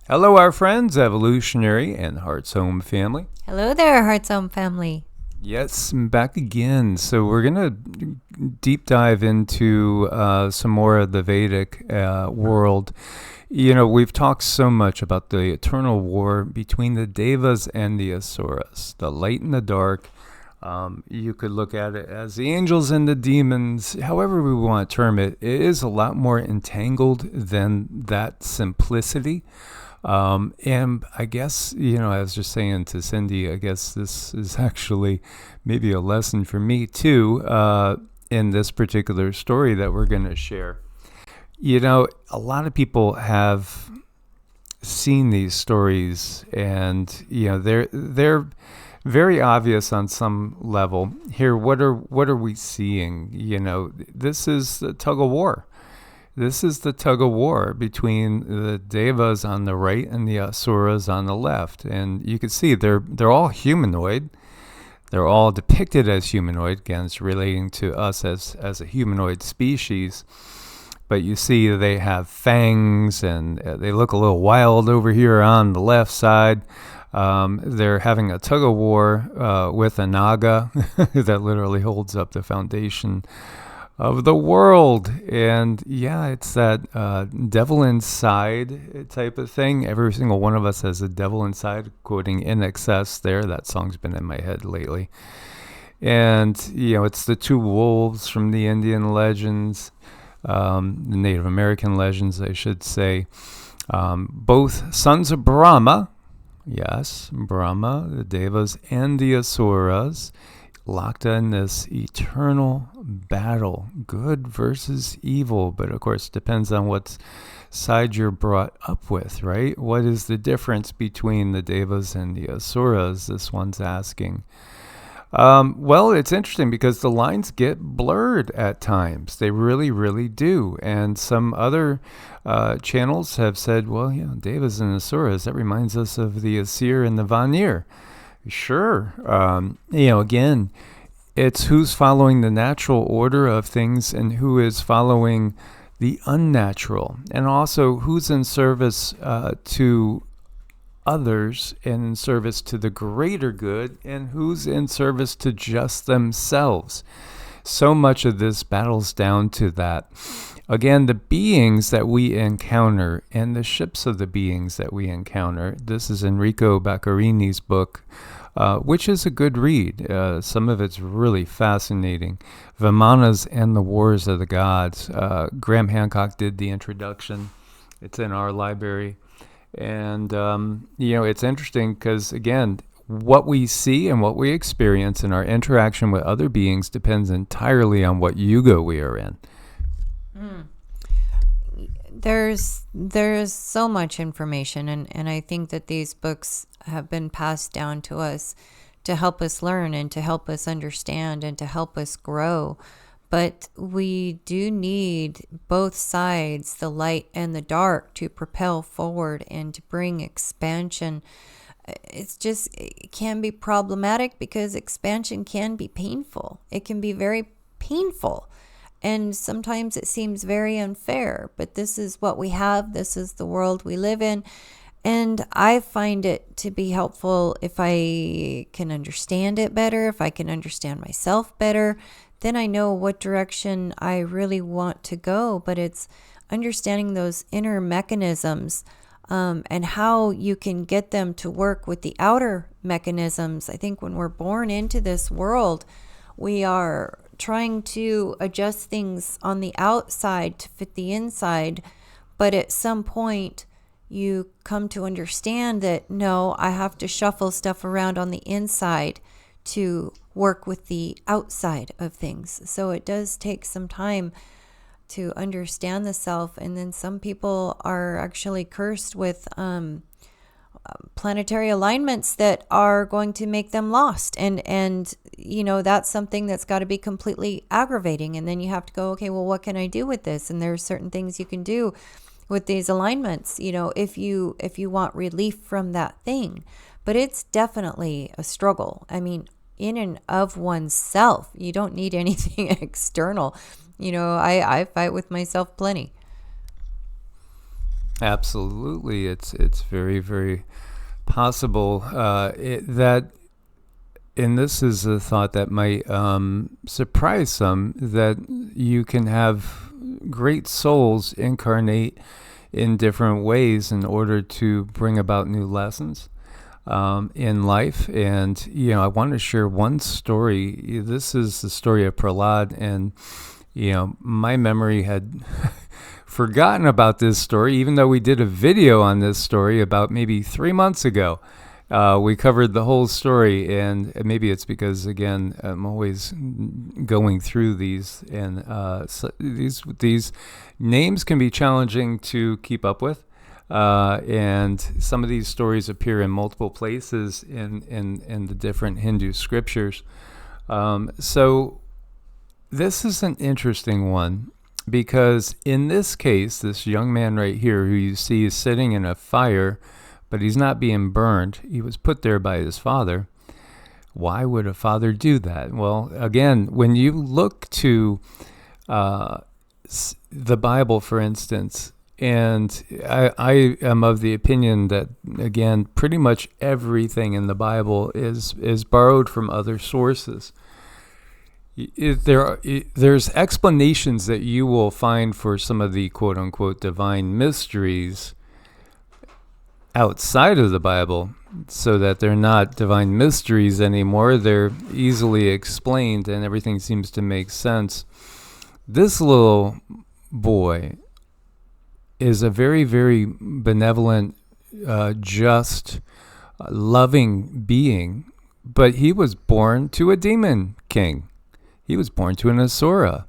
Hello, our friends, Evolutionary and Hearts Home family. Hello there, Hearts Home family. Yes, I'm back again. So we're going to deep dive into some more of the Vedic world. You know, we've talked so much about the eternal war between the Devas and the Asuras, the light and the dark. You could look at it as the angels and the demons, however we want to term it. It is a lot more entangled than that simplicity. And I guess, I was just saying to Cindy, I guess this is actually maybe a lesson for me too, in this particular story that we're going to share. A lot of people have seen these stories and, they're very obvious on some level. Here, what are we seeing? This is the tug of war. This is the tug of war between the Devas on the right and the Asuras on the left. And you can see they're all humanoid. They're all depicted as humanoid. Again, it's relating to us as a humanoid species. But you see they have fangs and they look a little wild over here on the left side. They're having a tug of war with a naga that literally holds up the foundation of the world. And yeah, it's that devil inside type of thing. Every single one of us has a devil inside, quoting In Excess there. That song's been in my head lately. And it's the two wolves from the Indian legends, the Native American legends, I should say. Both sons of Brahma. Yes, Brahma, the Devas, and the Asuras, locked in this eternal battle, good versus evil. But of course, depends on what side you're brought up with, right? What is the difference between the Devas and the Asuras? This one's asking. Well, it's interesting because the lines get blurred at times. They really, really do. And some other channels have said, well, Devas and Asuras, that reminds us of the Asir and the Vanir. Sure. Again, it's who's following the natural order of things and who is following the unnatural. And also who's in service to others and in service to the greater good, and who's in service to just themselves. So much of this battles down to that. Again, the beings that we encounter and the ships of the beings that we encounter. This is Enrico Baccarini's book, which is a good read. Some of it's really fascinating. Vimanas and the Wars of the Gods. Graham Hancock did the introduction. It's in our library. And, it's interesting because, again, what we see and what we experience in our interaction with other beings depends entirely on what yuga we are in. There's so much information, and I think that these books have been passed down to us to help us learn and to help us understand and to help us grow. But we do need both sides, the light and the dark, to propel forward and to bring expansion. It can be problematic because expansion can be painful. It can be very painful. And sometimes it seems very unfair, but this is what we have. This is the world we live in. And I find it to be helpful if I can understand it better, if I can understand myself better, then I know what direction I really want to go. But it's understanding those inner mechanisms and how you can get them to work with the outer mechanisms. I think when we're born into this world, we are trying to adjust things on the outside to fit the inside. But at some point, you come to understand that, no, I have to shuffle stuff around on the inside to work with the outside of things. So it does take some time to understand the self. And then some people are actually cursed with planetary alignments that are going to make them lost. And that's something that's got to be completely aggravating. And then you have to go, okay, well, what can I do with this? And there are certain things you can do with these alignments, if you want relief from that thing. But it's definitely a struggle. I mean, in and of oneself, you don't need anything external. I fight with myself plenty. Absolutely, it's very, very possible that, and this is a thought that might surprise some, that you can have great souls incarnate in different ways in order to bring about new lessons in life. And, I want to share one story. This is the story of Prahlad, and, my memory had forgotten about this story, even though we did a video on this story about maybe 3 months ago. We covered the whole story, and maybe it's because, again, I'm always going through these, and so these names can be challenging to keep up with, and some of these stories appear in multiple places in the different Hindu scriptures. So this is an interesting one, because in this case, this young man right here, who you see is sitting in a fire, but he's not being burned. He was put there by his father. Why would a father do that? Well, again, when you look to the Bible, for instance, and I am of the opinion that, again, pretty much everything in the Bible is borrowed from other sources. There's explanations that you will find for some of the quote-unquote divine mysteries outside of the Bible, so that they're not divine mysteries anymore. They're easily explained, and everything seems to make sense. This little boy is a very, very benevolent, just, loving being, but he was born to a demon king. He was born to an Asura.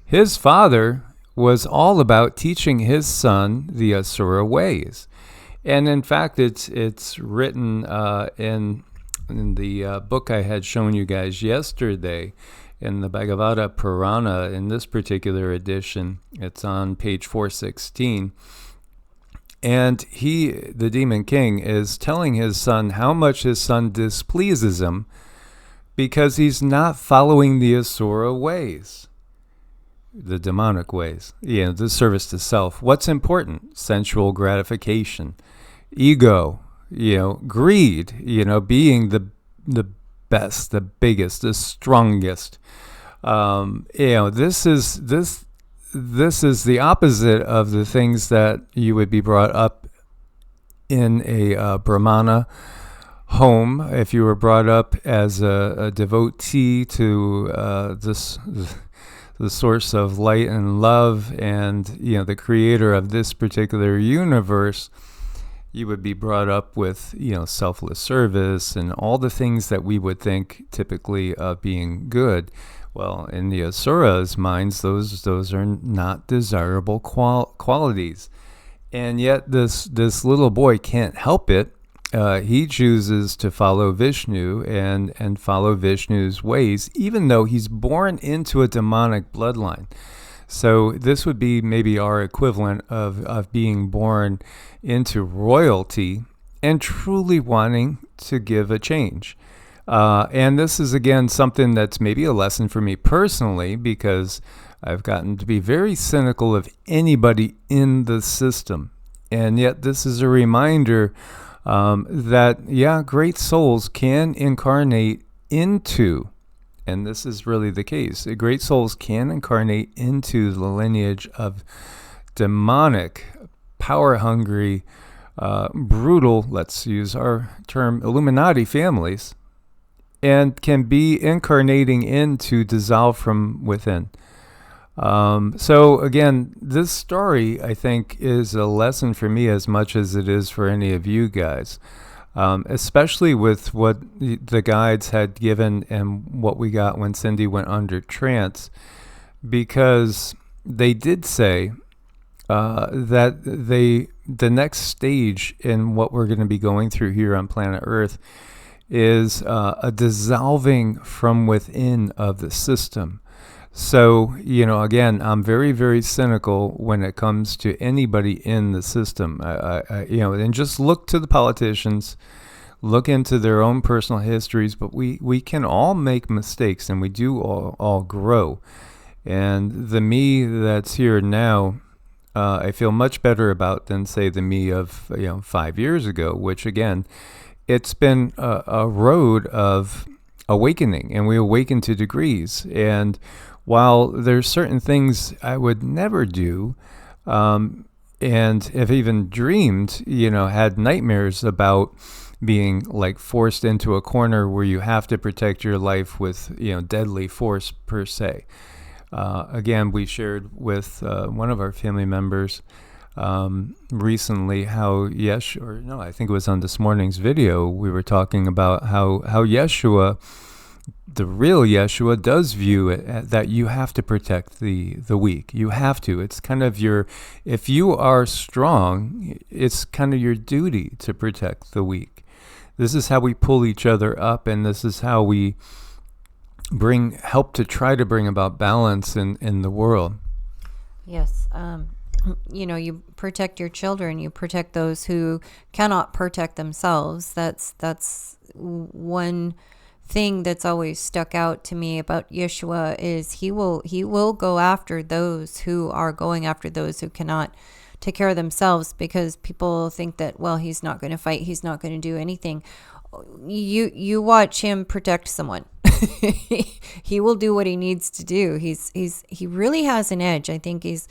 His father was all about teaching his son the Asura ways. And in fact, it's written in the book I had shown you guys yesterday, in the Bhagavata Purana, in this particular edition. It's on page 416. And the demon king, is telling his son how much his son displeases him because he's not following the Asura ways, the demonic ways, the service to self. What's important? Sensual gratification, ego, greed, being the best, the biggest, the strongest. This is the opposite of the things that you would be brought up in a Brahmana home. If you were brought up as a devotee to the source of light and love, and the creator of this particular universe, you would be brought up with selfless service and all the things that we would think typically of being good. Well, in the Asura's minds, those are not desirable qualities. And yet this little boy can't help it. He chooses to follow Vishnu and follow Vishnu's ways, even though he's born into a demonic bloodline. So this would be maybe our equivalent of being born into royalty and truly wanting to give a change. And this is, again, something that's maybe a lesson for me personally, because I've gotten to be very cynical of anybody in the system. And yet this is a reminder that, great souls can incarnate into, and this is really the case, great souls can incarnate into the lineage of demonic, power-hungry, brutal, let's use our term, Illuminati families, and can be incarnating in to dissolve from within. So again, this story, I think, is a lesson for me as much as it is for any of you guys, especially with what the guides had given and what we got when Cindy went under trance, because they did say that the next stage in what we're going to be going through here on planet Earth is a dissolving from within of the system. So, again, I'm very, very cynical when it comes to anybody in the system. And just look to the politicians, look into their own personal histories, but we can all make mistakes, and we do all grow. And the me that's here now, I feel much better about than, say, the me of 5 years ago, which again, it's been a road of awakening, and we awaken to degrees. And while there's certain things I would never do, and have even dreamed, had nightmares about being like forced into a corner where you have to protect your life with, deadly force per se. Again, we shared with one of our family members recently how I think it was on this morning's video, we were talking about how Yeshua, the real Yeshua, does view it that you have to protect the weak. You have to. It's kind of if you are strong, it's kind of your duty to protect the weak. This is how we pull each other up, and this is how we help to try to bring about balance in the world. Yes. You protect your children. You protect those who cannot protect themselves. That's one thing that's always stuck out to me about Yeshua, is he will go after those who are going after those who cannot take care of themselves, because people think that, well, he's not going to fight, he's not going to do anything. You watch him protect someone. He will do what he needs to do. He really has an edge. I think he's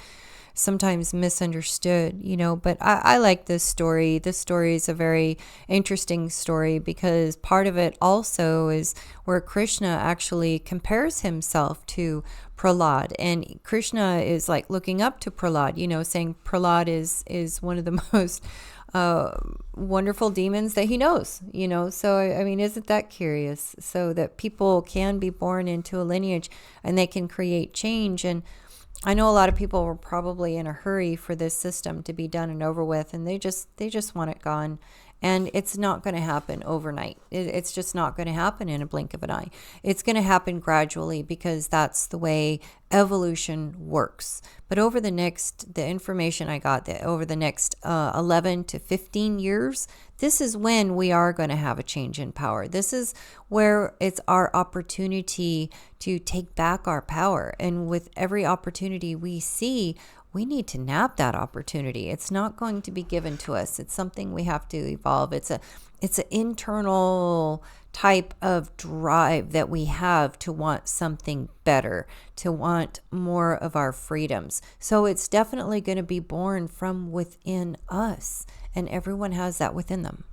sometimes misunderstood, but I like this story. This story is a very interesting story, because part of it also is where Krishna actually compares himself to Prahlad, and Krishna is like looking up to Prahlad, saying Prahlad is one of the most wonderful demons that he knows, so I mean, isn't that curious? So that people can be born into a lineage and they can create change. And I know a lot of people were probably in a hurry for this system to be done and over with, and they just want it gone. And it's not going to happen overnight. It's just not going to happen in a blink of an eye. It's going to happen gradually, because that's the way evolution works. But the information I got, that over the next 11 to 15 years, this is when we are going to have a change in power. This is where it's our opportunity to take back our power. And with every opportunity we see, we need to nab that opportunity. It's not going to be given to us. It's something we have to evolve. It's an internal type of drive that we have to want something better, to want more of our freedoms. So it's definitely going to be born from within us, and everyone has that within them.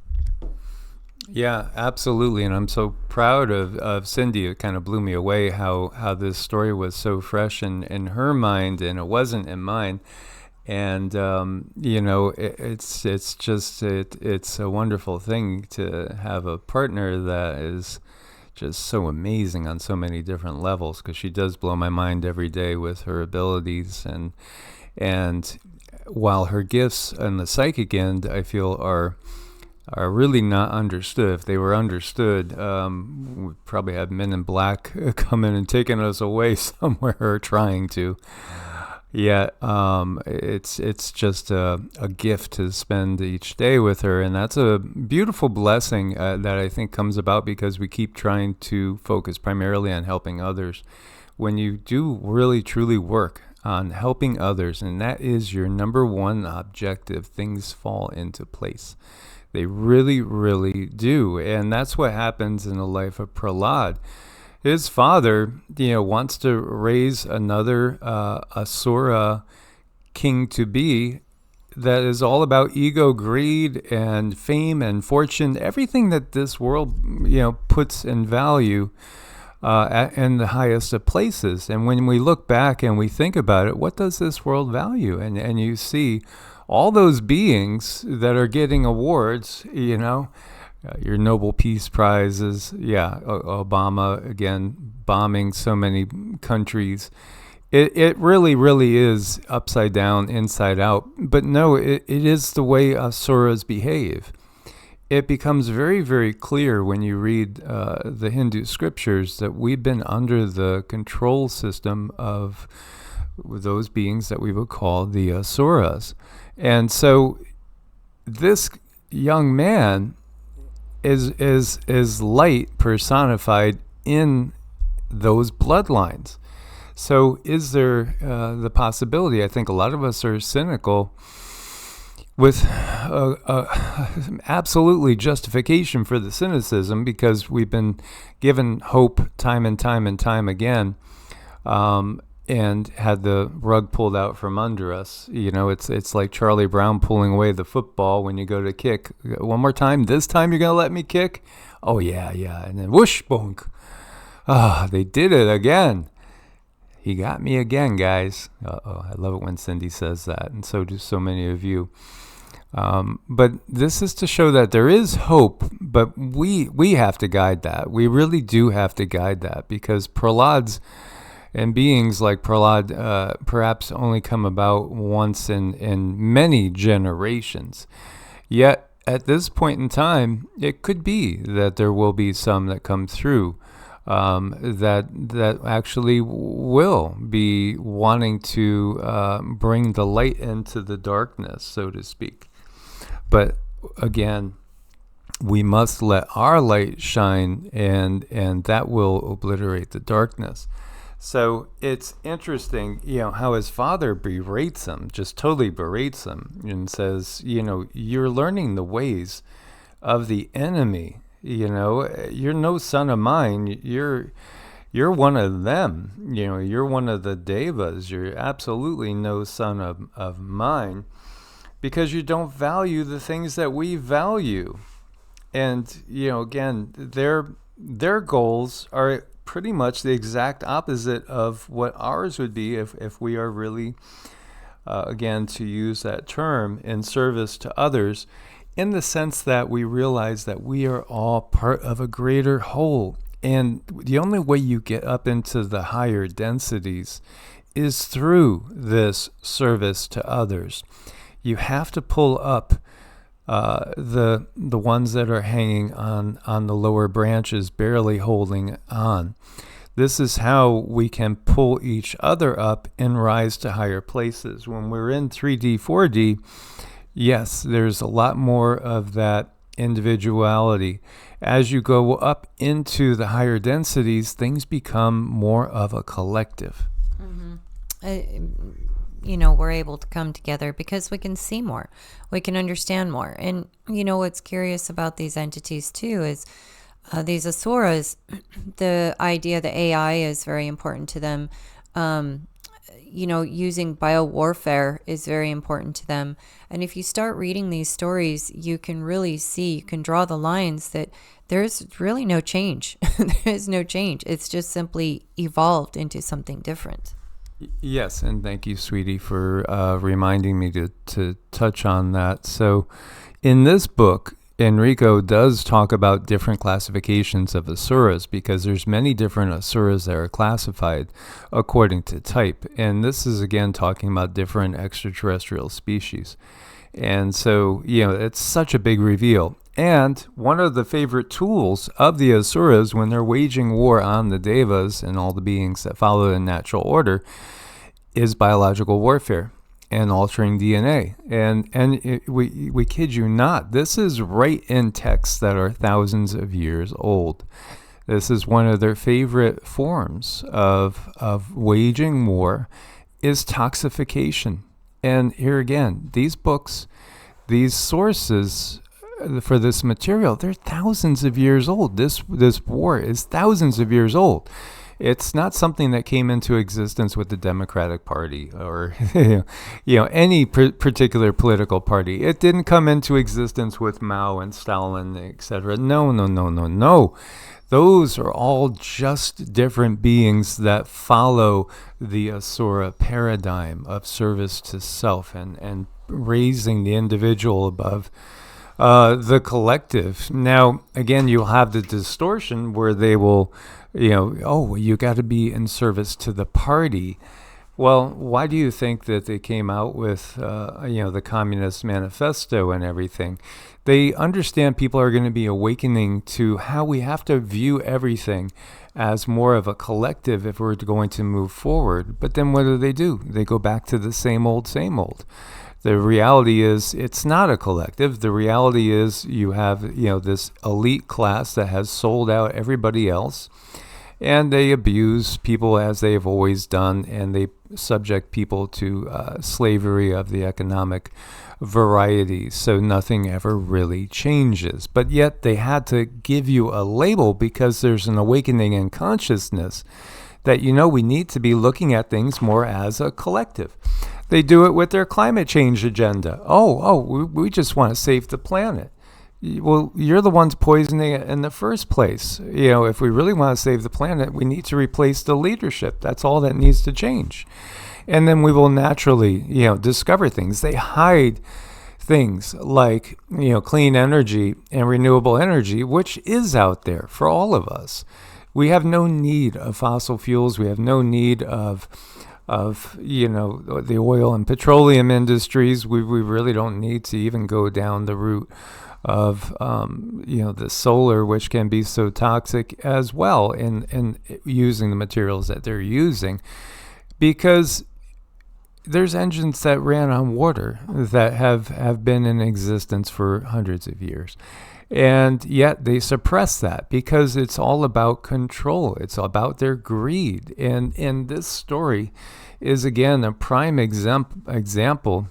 Yeah, absolutely. And I'm so proud of Cindy. It kind of blew me away how this story was so fresh in her mind, and it wasn't in mine. And, it's a wonderful thing to have a partner that is just so amazing on so many different levels, because she does blow my mind every day with her abilities. And while her gifts on the psychic end, I feel are really not understood. If they were understood, we'd probably have men in black come in and taking us away somewhere, or trying to. Yeah, it's just a gift to spend each day with her, and that's a beautiful blessing that I think comes about because we keep trying to focus primarily on helping others. When you do really truly work on helping others, and that is your number one objective, things fall into place. They really, really do. And that's what happens in the life of Prahlad. His father, wants to raise another Asura king to be that is all about ego, greed, and fame and fortune, everything that this world, puts in value in the highest of places. And when we look back and we think about it, what does this world value? And you see all those beings that are getting awards, your Nobel Peace Prizes, Obama, again, bombing so many countries. It really, really is upside down, inside out. But no, it is the way asuras behave. It becomes very, very clear when you read the Hindu scriptures that we've been under the control system of those beings that we would call the asuras. And so this young man is light personified in those bloodlines. So is there the possibility, I think a lot of us are cynical with absolutely justification for the cynicism because we've been given hope time and time and time again, and had the rug pulled out from under us. It's like Charlie Brown pulling away the football when you go to kick. One more time, this time you're going to let me kick? Oh, yeah. And then whoosh, bonk. They did it again. He got me again, guys. I love it when Cindy says that, and so do so many of you. But this is to show that there is hope, but we have to guide that. We really do have to guide that, because Prahlads and beings like Prahlad perhaps only come about once in many generations. Yet, at this point in time, it could be that there will be some that come through that actually will be wanting to bring the light into the darkness, so to speak. But again, we must let our light shine, and that will obliterate the darkness. So it's interesting, how his father berates him, just totally berates him, and says, you're learning the ways of the enemy. You're no son of mine. You're one of them. You're one of the devas. You're absolutely no son of mine, because you don't value the things that we value. And, again, their goals are pretty much the exact opposite of what ours would be if we are really, again, to use that term, in service to others, in the sense that we realize that we are all part of a greater whole. And the only way you get up into the higher densities is through this service to others. You have to pull up the ones that are hanging on the lower branches, barely holding on. This is how we can pull each other up and rise to higher places. When we're in 3D, 4D, yes, there's a lot more of that individuality. As you go up into the higher densities, things become more of a collective. We're able to come together because we can see more, we can understand more. And what's curious about these entities too is these asuras, the idea that AI is very important to them. Using biowarfare is very important to them. And if you start reading these stories, you can really see, you can draw the lines that there's really no change. There's no change. It's just simply evolved into something different. Yes, and thank you, sweetie, for reminding me to touch on that. So in this book, Enrico does talk about different classifications of asuras, because there's many different asuras that are classified according to type. And this is, again, talking about different extraterrestrial species. And so, it's such a big reveal. And one of the favorite tools of the asuras when they're waging war on the devas and all the beings that follow the natural order is biological warfare and altering DNA. And we kid you not, this is right in texts that are thousands of years old. This is one of their favorite forms of waging war, is toxification. And here again, these books, these sources for this material, they're thousands of years old. This war is thousands of years old. It's not something that came into existence with the Democratic Party or any particular political party. It didn't come into existence with Mao and Stalin, etc. No. Those are all just different beings that follow the Asura paradigm of service to self and raising the individual above the collective. Now, again, you'll have the distortion where they will, you got to be in service to the party. Well, why do you think that they came out with, the Communist Manifesto and everything? They understand people are going to be awakening to how we have to view everything as more of a collective if we're going to move forward. But then what do? They go back to the same old, same old. The reality is it's not a collective. The reality is you have, this elite class that has sold out everybody else. And they abuse people as they have always done, and they subject people to slavery of the economic variety, so nothing ever really changes. But yet they had to give you a label because there's an awakening in consciousness that, we need to be looking at things more as a collective. They do it with their climate change agenda. We just want to save the planet. Well, you're the ones poisoning it in the first place. If we really want to save the planet, we need to replace the leadership. That's all that needs to change. And then we will naturally, discover things. They hide things like, clean energy and renewable energy, which is out there for all of us. We have no need of fossil fuels. We have no need of the oil and petroleum industries. We really don't need to even go down the route of the solar, which can be so toxic as well, in using the materials that they're using, because there's engines that ran on water that have been in existence for hundreds of years. And yet they suppress that because it's all about control. It's about their greed. And this story is, again, a prime example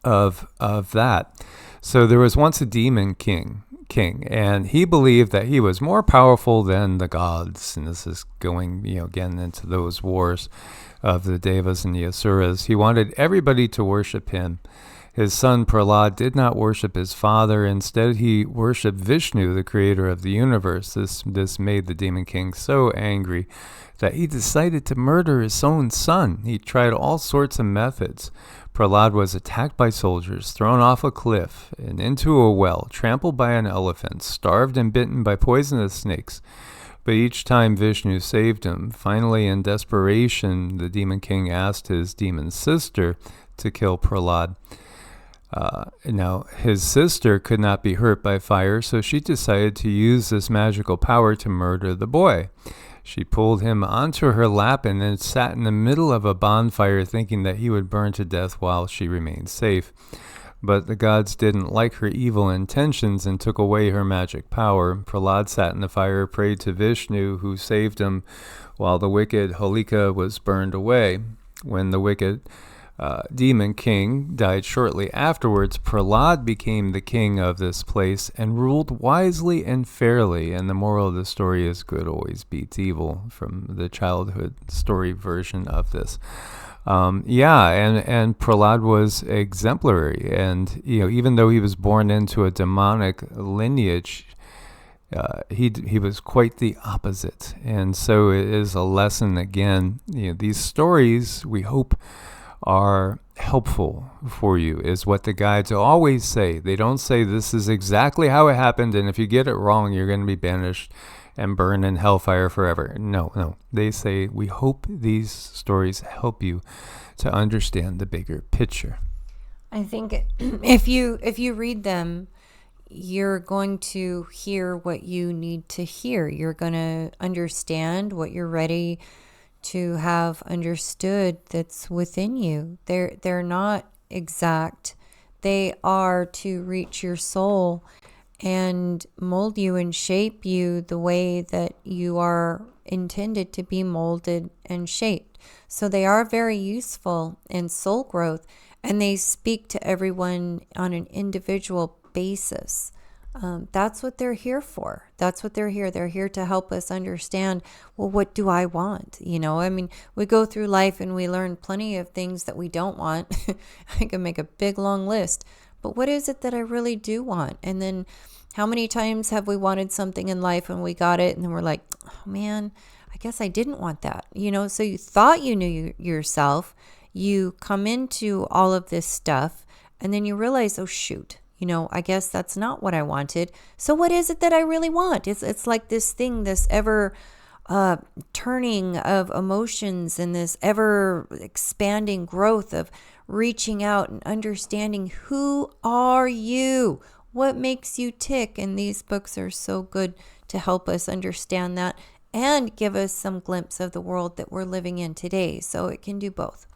of that. So there was once a demon king, and he believed that he was more powerful than the gods. And this is going, again, into those wars of the Devas and the Asuras. He wanted everybody to worship him. His son Prahlad did not worship his father. Instead, he worshipped Vishnu, the creator of the universe. This made the demon king so angry that he decided to murder his own son. He tried all sorts of methods. Prahlad was attacked by soldiers, thrown off a cliff and into a well, trampled by an elephant, starved and bitten by poisonous snakes. But each time Vishnu saved him. Finally, in desperation, the demon king asked his demon sister to kill Prahlad. Now, his sister could not be hurt by fire, so she decided to use this magical power to murder the boy. She pulled him onto her lap and then sat in the middle of a bonfire, thinking that he would burn to death while she remained safe. But the gods didn't like her evil intentions and took away her magic power. Prahlad sat in the fire, prayed to Vishnu, who saved him, while the wicked Holika was burned away. When the wicked demon king died shortly afterwards, Prahlad became the king of this place and ruled wisely and fairly. And the moral of the story is good always beats evil, from the childhood story version of this. And Prahlad was exemplary. And, even though he was born into a demonic lineage, he was quite the opposite. And so it is a lesson, again, these stories, we hope, are helpful for you, is what the guides always say. They don't say this is exactly how it happened, and if you get it wrong, you're going to be banished and burned in hellfire forever. No. They say, we hope these stories help you to understand the bigger picture. I think if you read them, you're going to hear what you need to hear. You're going to understand what you're ready to have understood that's within you. They're not exact. They are to reach your soul and mold you and shape you the way that you are intended to be molded and shaped. So they are very useful in soul growth, and they speak to everyone on an individual basis. That's what they're here for. That's what they're here. They're here to help us understand, well, what do I want? We go through life and we learn plenty of things that we don't want. I can make a big, long list. But what is it that I really do want? And then how many times have we wanted something in life and we got it and then we're like, oh man, I guess I didn't want that. So you thought you knew yourself. You come into all of this stuff and then you realize, oh shoot, I guess that's not what I wanted. So what is it that I really want? It's like this thing, this ever turning of emotions and this ever expanding growth of reaching out and understanding, who are you? What makes you tick? And these books are so good to help us understand that and give us some glimpse of the world that we're living in today. So it can do both.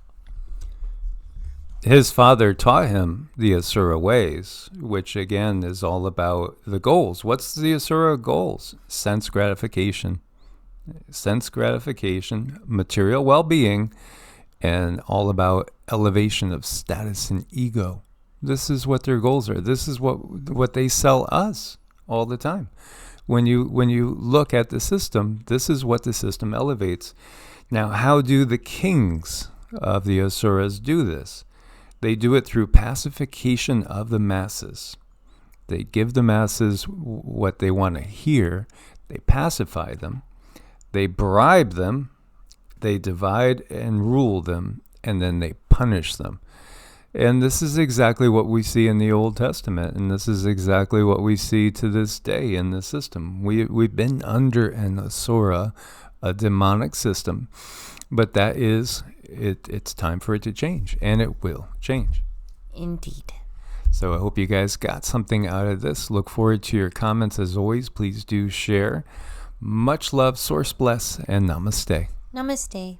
His father taught him the Asura ways, which again is all about the goals. What's the Asura goals? Sense gratification. sense gratification, material well-being, and all about elevation of status and ego. This is what their goals are. This is what they sell us all the time. When you look at the system, this is what the system elevates. Now, how do the kings of the asuras do this? They do it through pacification of the masses. They give the masses what they want to hear. They pacify them. They bribe them. They divide and rule them. And then they punish them. And this is exactly what we see in the Old Testament. And this is exactly what we see to this day in the system. We've been under an asura, a demonic system. But that is, it's time for it to change. And it will change. Indeed. So I hope you guys got something out of this. Look forward to your comments as always. Please do share. Much love, source bless, and namaste. Namaste.